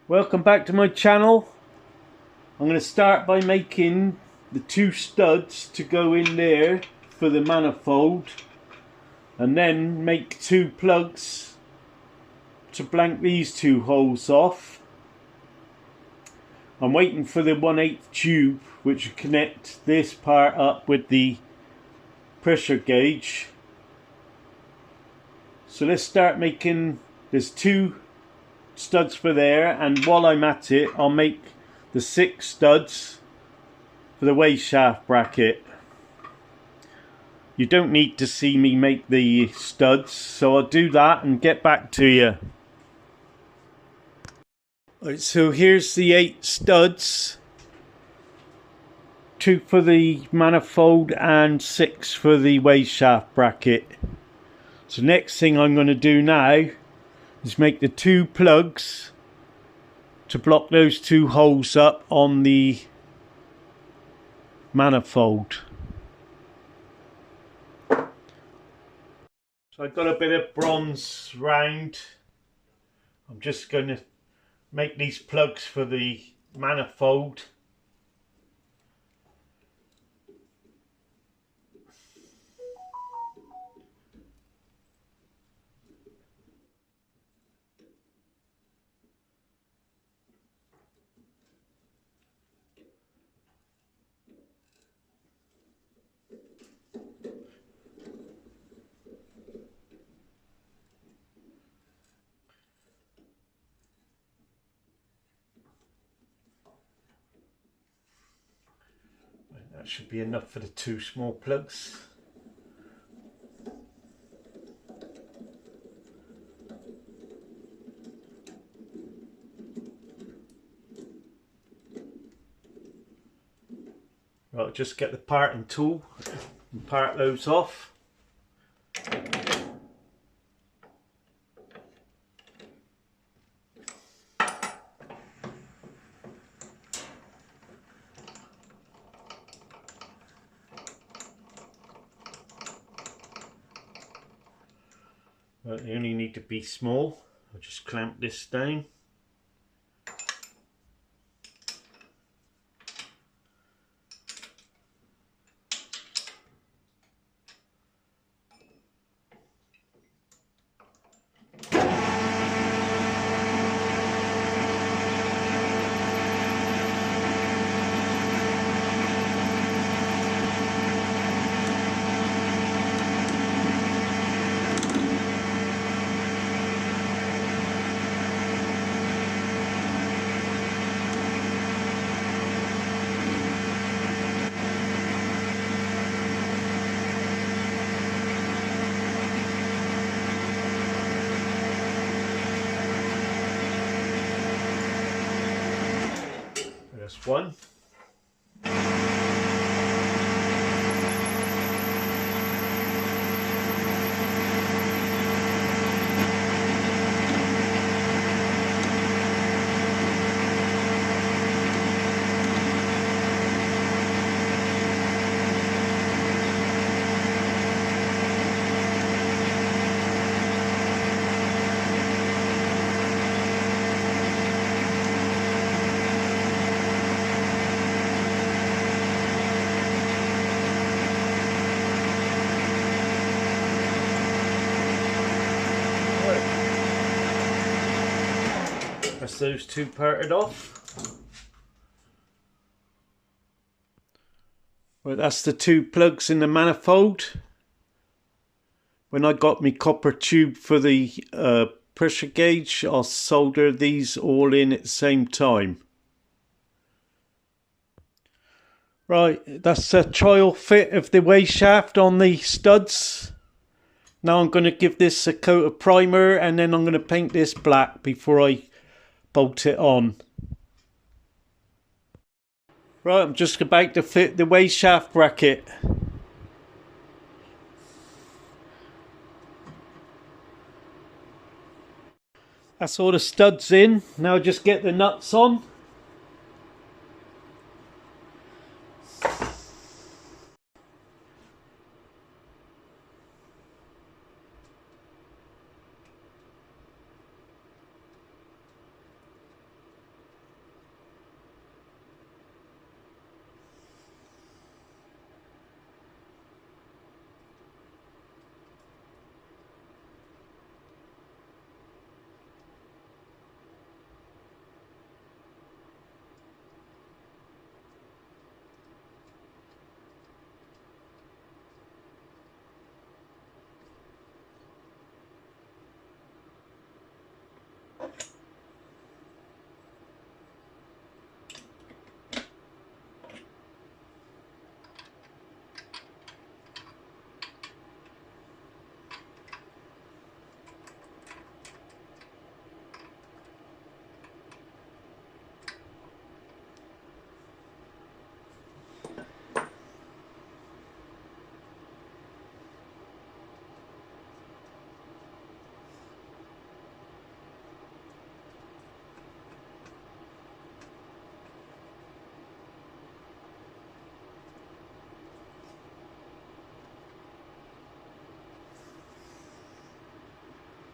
Welcome back to my channel. I'm going to start by making the two studs to go in there for the manifold, and then make two plugs to blank these two holes off. I'm waiting for the 1/8 tube which will connect this part up with the pressure gauge. So let's start making, there's two studs for there, and while I'm at it I'll make the 6 studs for the weyshaft bracket. You don't need to see me make the studs, so I'll do that and get back to you. Right, so here's the 8 studs, 2 for the manifold and 6 for the weyshaft bracket. So next thing I'm going to do now is make the 2 plugs to block those 2 holes up on the manifold. So I've got a bit of bronze round. I'm just going to make these plugs for the manifold. That should be enough for the 2 small plugs. Right, just get the parting tool and part those off. Right, they only need to be small. I'll just clamp this down. There's one. That's those 2 parted off. Right, that's the 2 plugs in the manifold. When I got my copper tube for the pressure gauge, I'll solder these all in at the same time. Right, that's a trial fit of the weyshaft on the studs. Now I'm going to give this a coat of primer, and then I'm going to paint this black before I bolt it on. Right, I'm just about to fit the weyshaft bracket. That's all the studs in. Now just get the nuts on.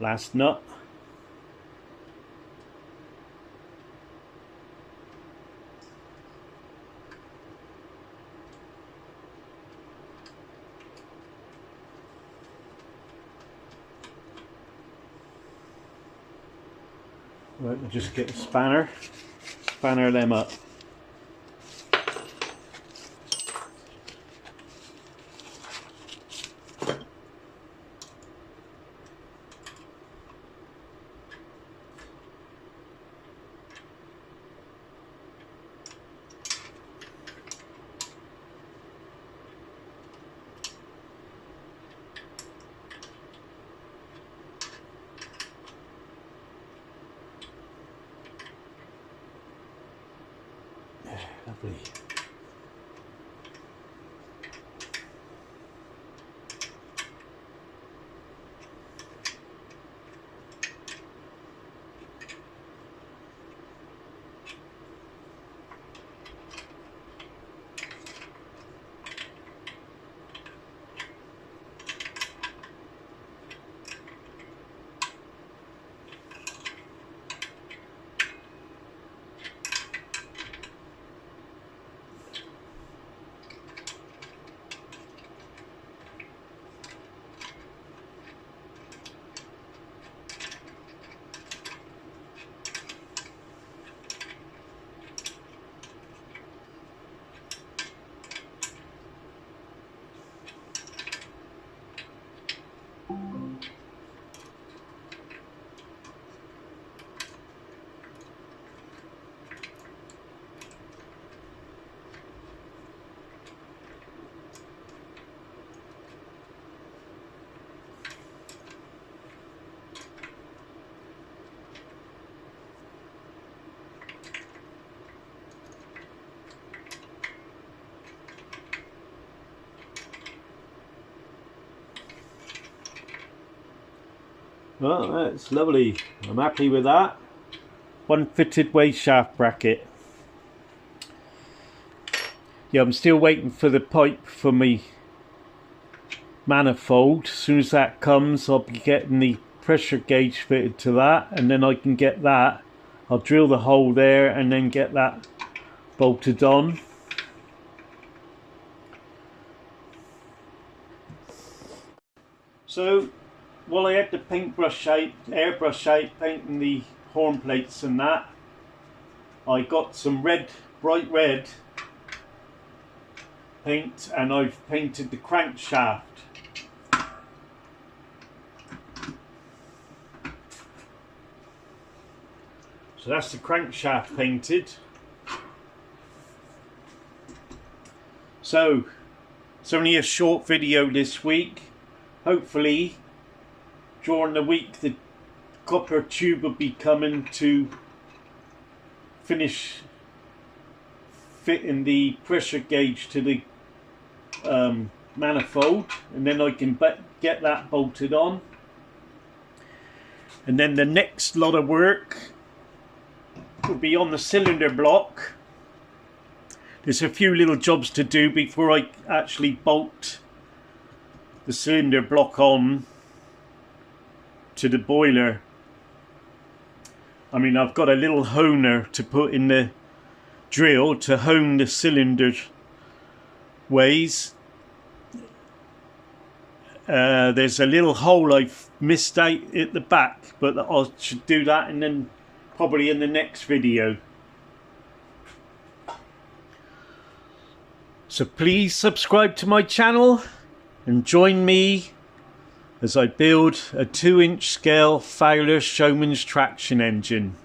Last nut. Right, we'll just get a spanner them up. Lovely. Well, that's lovely. I'm happy with that. One fitted weyshaft bracket. Yeah, I'm still waiting for the pipe for me manifold. As soon as that comes, I'll be getting the pressure gauge fitted to that, and then I can get that. I'll drill the hole there and then get that bolted on. So while I had the paintbrush out, airbrush out, painting the horn plates and that, I got some red, bright red paint, and I've painted the crankshaft. So that's the crankshaft painted. So it's only a short video this week. Hopefully during the week the copper tube will be coming to finish fitting the pressure gauge to the manifold, and then I can get that bolted on. And then the next lot of work will be on the cylinder block. There's a few little jobs to do before I actually bolt the cylinder block on to the boiler. I mean, I've got a little honer to put in the drill to hone the cylinder ways. There's a little hole I've missed out at the back, but I should do that, and then probably in the next video. So please subscribe to my channel and join me as I build a 2-inch scale Fowler Showmans Traction engine.